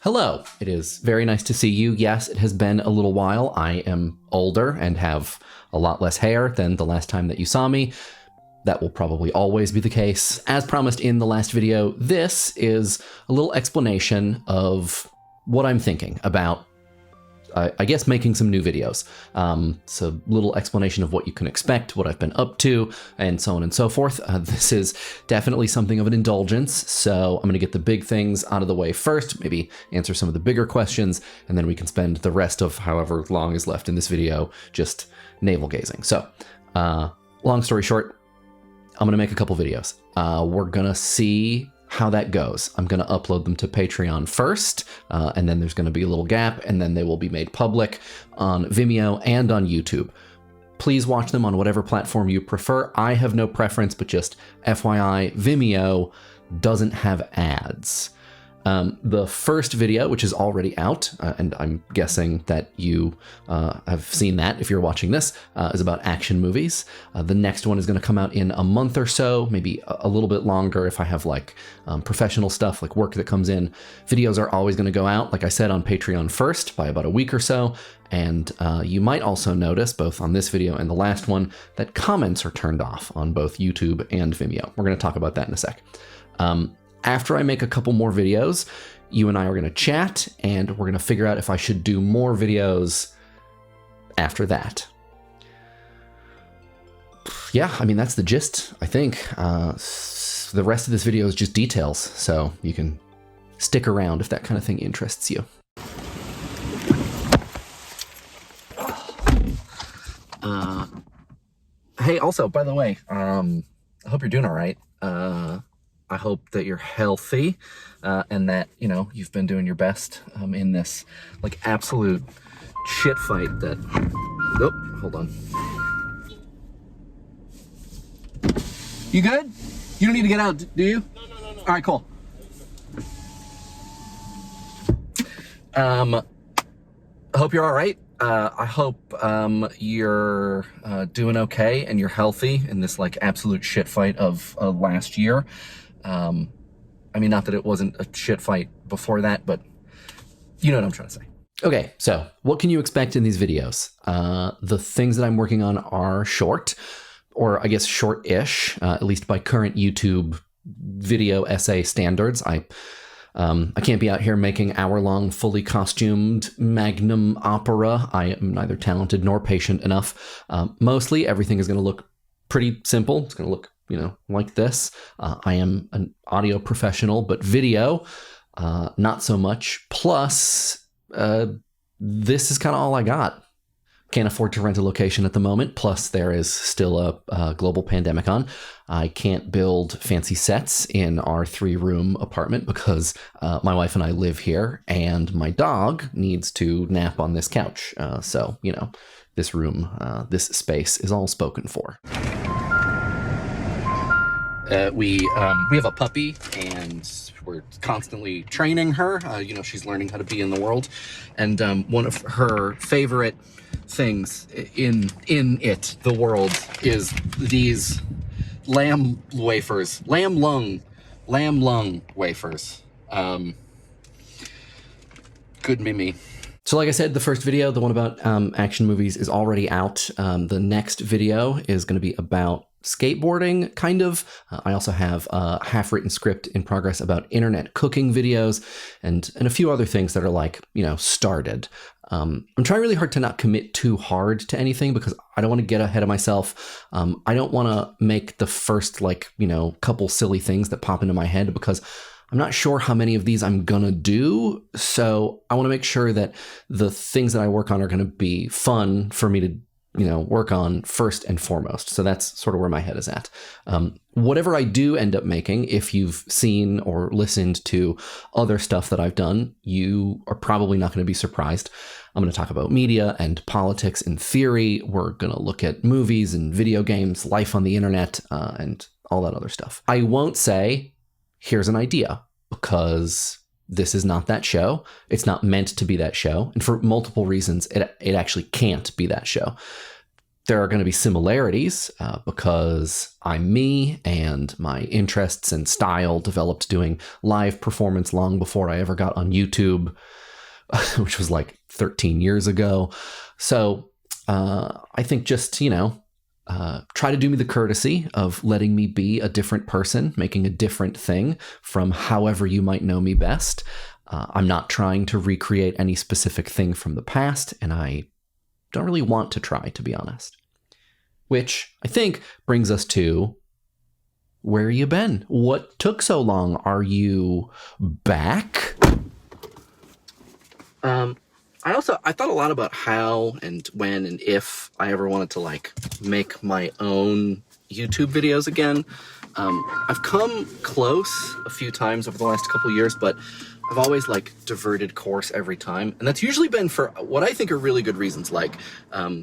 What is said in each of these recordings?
Hello, it is very nice to see you. Yes, it has been a little while. I am older and have a lot less hair than the last time that you saw me. That will probably always be the case. As promised in the last video, this is a little explanation of what I'm thinking about, I guess, making some new videos. It's a little explanation of what you can expect, what I've been up to, and so on and so forth. This is definitely something of an indulgence, so I'm going to get the big things out of the way first, maybe answer some of the bigger questions, and then we can spend the rest of however long is left in this video just navel-gazing. So, long story short, I'm going to make a couple videos. We're going to see how that goes. I'm going to upload them to Patreon first, and then there's going to be a little gap, and then they will be made public on Vimeo and on YouTube. Please watch them on whatever platform you prefer. I have no preference, but just FYI, Vimeo doesn't have ads. The first video, which is already out, and I'm guessing that you have seen that if you're watching this, is about action movies. The next one is going to come out in a month or so, maybe a little bit longer if I have like professional stuff, like work that comes in. Videos are always going to go out, like I said, on Patreon first by about a week or so. And you might also notice, both on this video and the last one, that comments are turned off on both YouTube and Vimeo. We're going to talk about that in a sec. After I make a couple more videos, you and I are going to chat, and we're going to figure out if I should do more videos after that. Yeah, I mean, that's the gist, I think. The rest of this video is just details, so you can stick around if that kind of thing interests you. Hey, also, by the way, I hope you're doing all right. I hope that you're healthy, and that, you know, you've been doing your best in this, like, absolute shit fight that... Oh, hold on. You good? You don't need to get out, do you? No. All right, cool. I hope you're all right. I hope you're doing okay and you're healthy in this, like, absolute shit fight of last year. I mean, not that it wasn't a shit fight before that, but you know what I'm trying to say. Okay, so what can you expect in these videos? The things that I'm working on are short, or I guess short-ish, at least by current YouTube video essay standards. I can't be out here making hour-long, fully costumed magnum opera. I am neither talented nor patient enough. Mostly, everything is going to look pretty simple. It's going to look, you know, like this. I am an audio professional, but video, not so much. Plus, this is kind of all I got. Can't afford to rent a location at the moment. Plus, there is still a global pandemic on. I can't build fancy sets in our 3-room apartment because my wife and I live here, and my dog needs to nap on this couch. So, you know, this room, this space is all spoken for. We have a puppy, and we're constantly training her. You know, she's learning how to be in the world. And one of her favorite things in the world is these lamb wafers. Lamb lung wafers. Good Mimi. So like I said, the first video, the one about action movies, is already out. The next video is going to be about skateboarding, kind of. I also have a half-written script in progress about internet cooking videos and a few other things that are, like, you know, started. I'm trying really hard to not commit too hard to anything because I don't want to get ahead of myself. I don't want to make the first, like, you know, couple silly things that pop into my head because I'm not sure how many of these I'm gonna do. So I want to make sure that the things that I work on are going to be fun for me to, you know, work on first and foremost. So that's sort of where my head is at. Whatever I do end up making, if you've seen or listened to other stuff that I've done, you are probably not going to be surprised. I'm going to talk about media and politics and theory. We're going to look at movies and video games, life on the internet, and all that other stuff. I won't say, here's an idea, because this is not that show. It's not meant to be that show. And for multiple reasons, it actually can't be that show. There are going to be similarities because I'm me and my interests and style developed doing live performance long before I ever got on YouTube, which was like 13 years ago. So I think just, try to do me the courtesy of letting me be a different person, making a different thing from however you might know me best. I'm not trying to recreate any specific thing from the past, and I don't really want to try, to be honest. Which I think brings us to, where you been? What took so long? Are you back? I thought a lot about how and when and if I ever wanted to make my own YouTube videos again. I've come close a few times over the last couple years, but I've always diverted course every time. And that's usually been for what I think are really good reasons,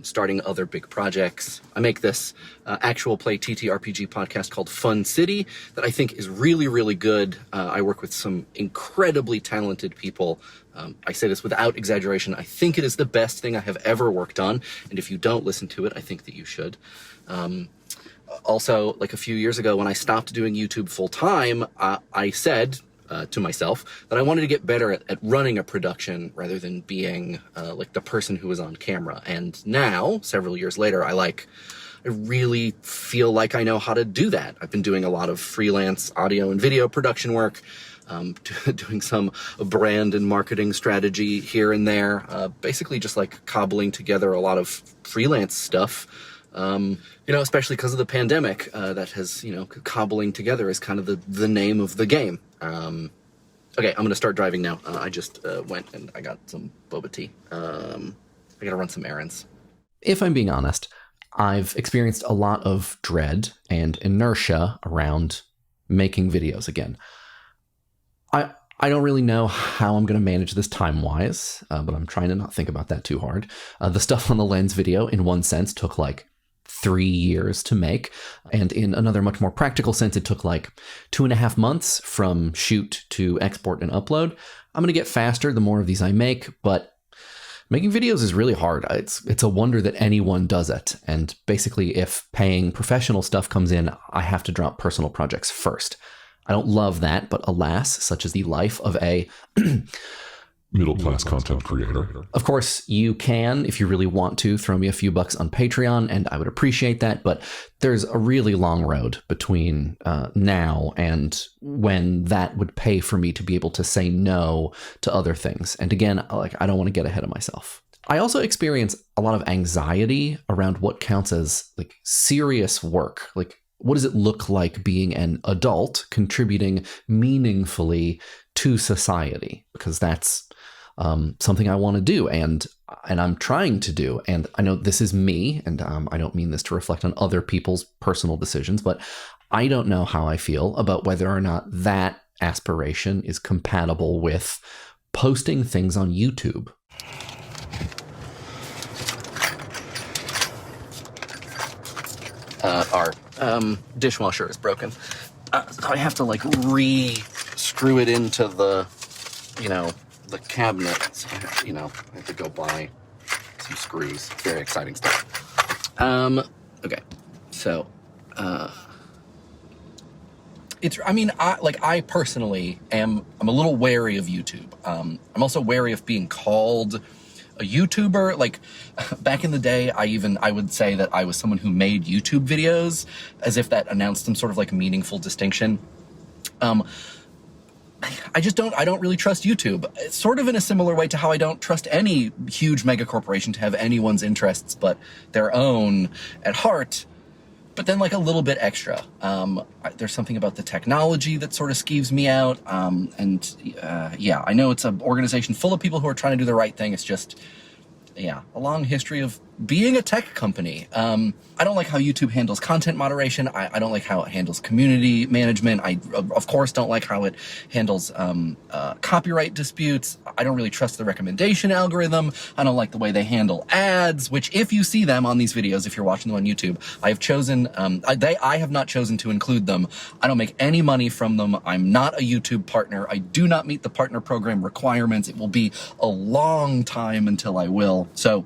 starting other big projects. I make this actual play TTRPG podcast called Fun City that I think is really, really good. I work with some incredibly talented people. I say this without exaggeration. I think it is the best thing I have ever worked on. And if you don't listen to it, I think that you should. Also, a few years ago when I stopped doing YouTube full time, I said to myself that I wanted to get better at running a production rather than being the person who was on camera. And now, several years later, I really feel like I know how to do that. I've been doing a lot of freelance audio and video production work, doing some brand and marketing strategy here and there, basically just cobbling together a lot of freelance stuff. Especially because of the pandemic, that has, cobbling together is kind of the name of the game. Okay, I'm going to start driving now. I just went and I got some boba tea. I got to run some errands. If I'm being honest, I've experienced a lot of dread and inertia around making videos again. I don't really know how I'm going to manage this time-wise, but I'm trying to not think about that too hard. The stuff on the Lens video, in one sense, took 3 years to make. And in another much more practical sense, it took 2.5 months from shoot to export and upload. I'm going to get faster the more of these I make, but making videos is really hard. It's a wonder that anyone does it. And basically, if paying professional stuff comes in, I have to drop personal projects first. I don't love that, but alas, such is the life of a middle-class content creator. Of course, you can, if you really want to, throw me a few bucks on Patreon, and I would appreciate that, but there's a really long road between now and when that would pay for me to be able to say no to other things. And again, I don't want to get ahead of myself. I also experience a lot of anxiety around what counts as serious work. What does it look like being an adult contributing meaningfully to society? Because that's something I want to do and I'm trying to do. And I know this is me, and I don't mean this to reflect on other people's personal decisions, but I don't know how I feel about whether or not that aspiration is compatible with posting things on YouTube. Our dishwasher is broken. So I have to re-screw it into the cabinet. So, I have to go buy some screws. Very exciting stuff. Okay. So, I personally I'm a little wary of YouTube. I'm also wary of being called a YouTuber. Back in the day, I would say that I was someone who made YouTube videos, as if that announced some sort of meaningful distinction. I don't really trust YouTube. It's sort of in a similar way to how I don't trust any huge mega corporation to have anyone's interests but their own at heart, but then a little bit extra. There's something about the technology that sort of skeeves me out. I know it's an organization full of people who are trying to do the right thing. It's just, a long history of being a tech company. I don't like how YouTube handles content moderation. I don't like how it handles community management. I, of course, don't like how it handles copyright disputes. I don't really trust the recommendation algorithm. I don't like the way they handle ads, which if you see them on these videos, if you're watching them on YouTube, I have chosen, I have not chosen to include them. I don't make any money from them. I'm not a YouTube partner. I do not meet the partner program requirements. It will be a long time until I will. So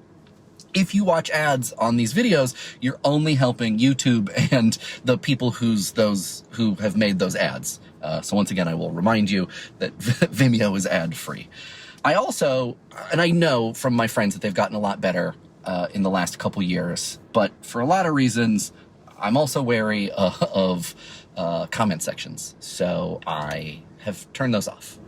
if you watch ads on these videos, you're only helping YouTube and the people who have made those ads. So once again, I will remind you that Vimeo is ad-free. I also, and I know from my friends that they've gotten a lot better in the last couple years, but for a lot of reasons, I'm also wary of comment sections. So I have turned those off.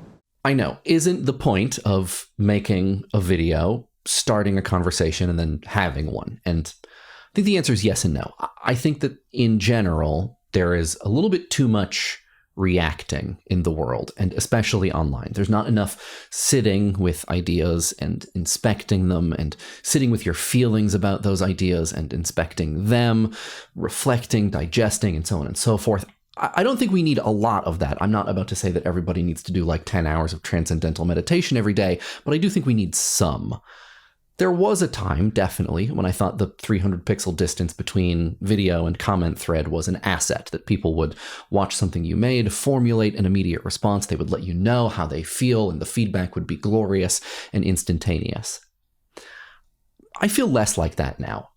I know. Isn't the point of making a video starting a conversation and then having one? And I think the answer is yes and no. I think that in general, there is a little bit too much reacting in the world, and especially online. There's not enough sitting with ideas and inspecting them, and sitting with your feelings about those ideas and inspecting them, reflecting, digesting, and so on and so forth. I don't think we need a lot of that. I'm not about to say that everybody needs to do like 10 hours of transcendental meditation every day, but I do think we need some. There was a time, definitely, when I thought the 300 pixel distance between video and comment thread was an asset, that people would watch something you made, formulate an immediate response, they would let you know how they feel, and the feedback would be glorious and instantaneous. I feel less like that now.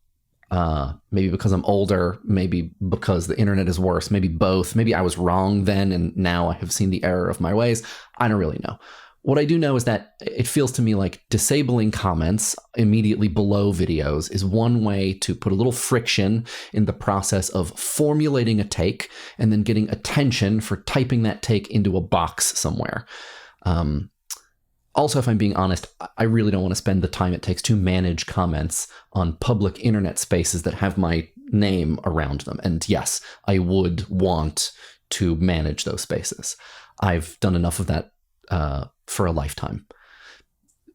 Maybe because I'm older, maybe because the internet is worse, maybe both. Maybe I was wrong then and now I have seen the error of my ways. I don't really know. What I do know is that it feels to me like disabling comments immediately below videos is one way to put a little friction in the process of formulating a take and then getting attention for typing that take into a box somewhere. Also, if I'm being honest, I really don't want to spend the time it takes to manage comments on public internet spaces that have my name around them. And yes, I would want to manage those spaces. I've done enough of that for a lifetime,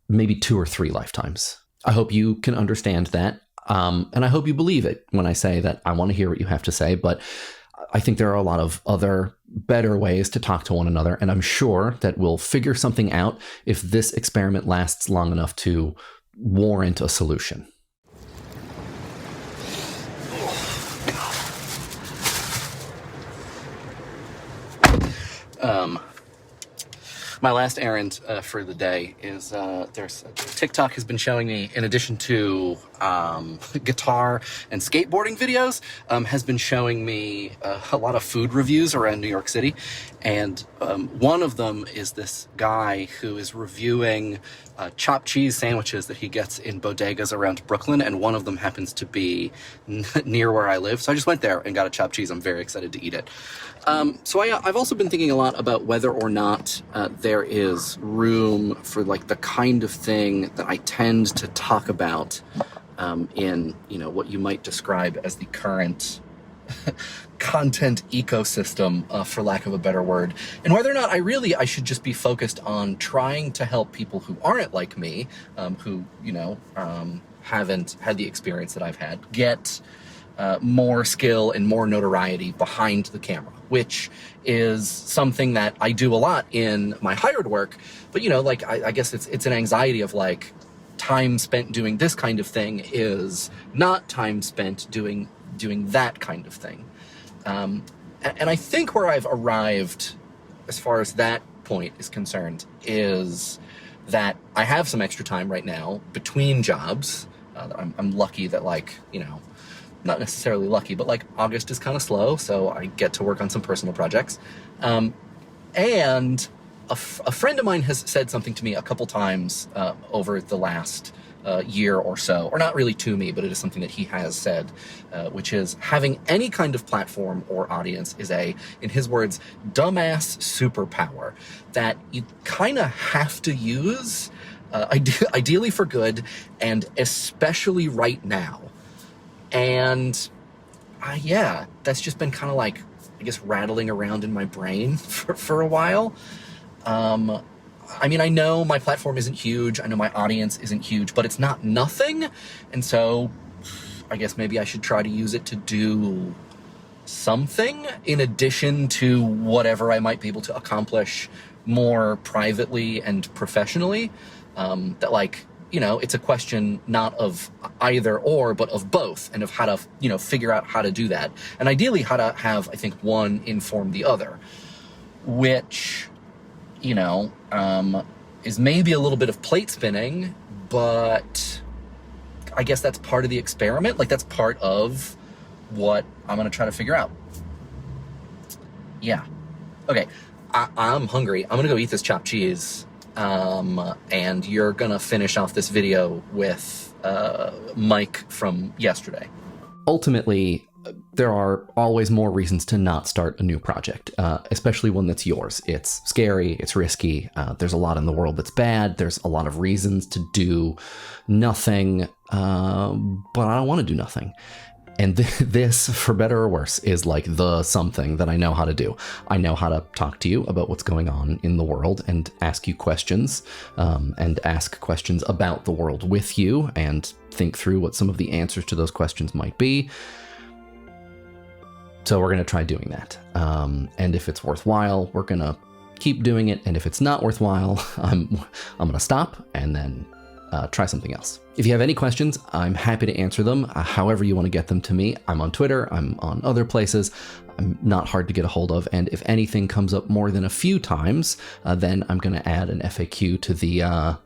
maybe 2 or 3 lifetimes. I hope you can understand that. And I hope you believe it when I say that I want to hear what you have to say, but I think there are a lot of other better ways to talk to one another, and I'm sure that we'll figure something out if this experiment lasts long enough to warrant a solution. My last errand for the day is TikTok has been showing me, in addition to guitar and skateboarding videos, has been showing me a lot of food reviews around New York City. And one of them is this guy who is reviewing chopped cheese sandwiches that he gets in bodegas around Brooklyn, and one of them happens to be near where I live. So I just went there and got a chopped cheese. I'm very excited to eat it. So I've also been thinking a lot about whether or not there is room for like the kind of thing that I tend to talk about in, what you might describe as the current content ecosystem, for lack of a better word, and whether or not I should just be focused on trying to help people who aren't like me, who, haven't had the experience that I've had, get more skill and more notoriety behind the camera, which is something that I do a lot in my hired work. But, I guess it's an anxiety of like, time spent doing this kind of thing is not time spent doing that kind of thing. And I think where I've arrived as far as that point is concerned is that I have some extra time right now between jobs. I'm lucky that not necessarily lucky, but August is kind of slow, so I get to work on some personal projects. And a friend of mine has said something to me a couple times over the last year or so, or not really to me, but it is something that he has said, which is having any kind of platform or audience is in his words, dumbass superpower that you kind of have to use, ideally for good, and especially right now. And that's just been kind of rattling around in my brain for a while. I know my platform isn't huge. I know my audience isn't huge, but it's not nothing. And so I guess maybe I should try to use it to do something in addition to whatever I might be able to accomplish more privately and professionally. It's a question not of either or, but of both, and of how to, figure out how to do that. And ideally how to have, I think, one inform the other, which, is maybe a little bit of plate spinning, but I guess that's part of the experiment. Like, that's part of what I'm going to try to figure out. Yeah. Okay. I'm hungry. I'm going to go eat this chopped cheese. And you're going to finish off this video with Mike from yesterday. Ultimately, there are always more reasons to not start a new project, especially one that's yours. It's scary, it's risky, there's a lot in the world that's bad, there's a lot of reasons to do nothing, but I don't want to do nothing. And this, for better or worse, is like the something that I know how to do. I know how to talk to you about what's going on in the world and ask you questions, and ask questions about the world with you and think through what some of the answers to those questions might be. So we're going to try doing that. And if it's worthwhile, we're going to keep doing it. And if it's not worthwhile, I'm going to stop and then try something else. If you have any questions, I'm happy to answer them however you want to get them to me. I'm on Twitter. I'm on other places. I'm not hard to get a hold of. And if anything comes up more than a few times, then I'm going to add an FAQ to the,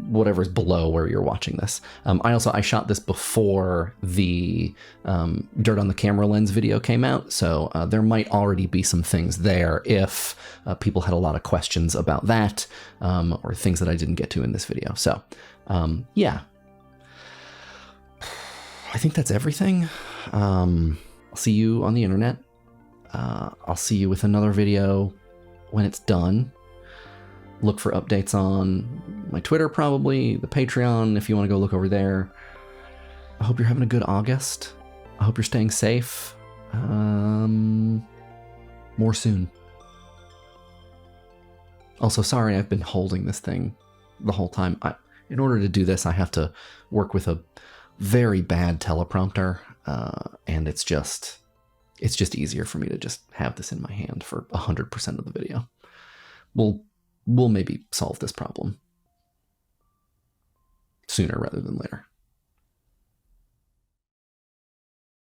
whatever's below where you're watching this. I shot this before the Dirt on the Camera Lens video came out, so there might already be some things there if people had a lot of questions about that, or things that I didn't get to in this video. So, yeah. I think that's everything. I'll see you on the internet. I'll see you with another video when it's done. Look for updates on my Twitter, probably, the Patreon, if you want to go look over there. I hope you're having a good August. I hope you're staying safe. More soon. Also, sorry I've been holding this thing the whole time. In order to do this, I have to work with a very bad teleprompter, and it's just easier for me to just have this in my hand for 100% of the video. We'll maybe solve this problem sooner rather than later.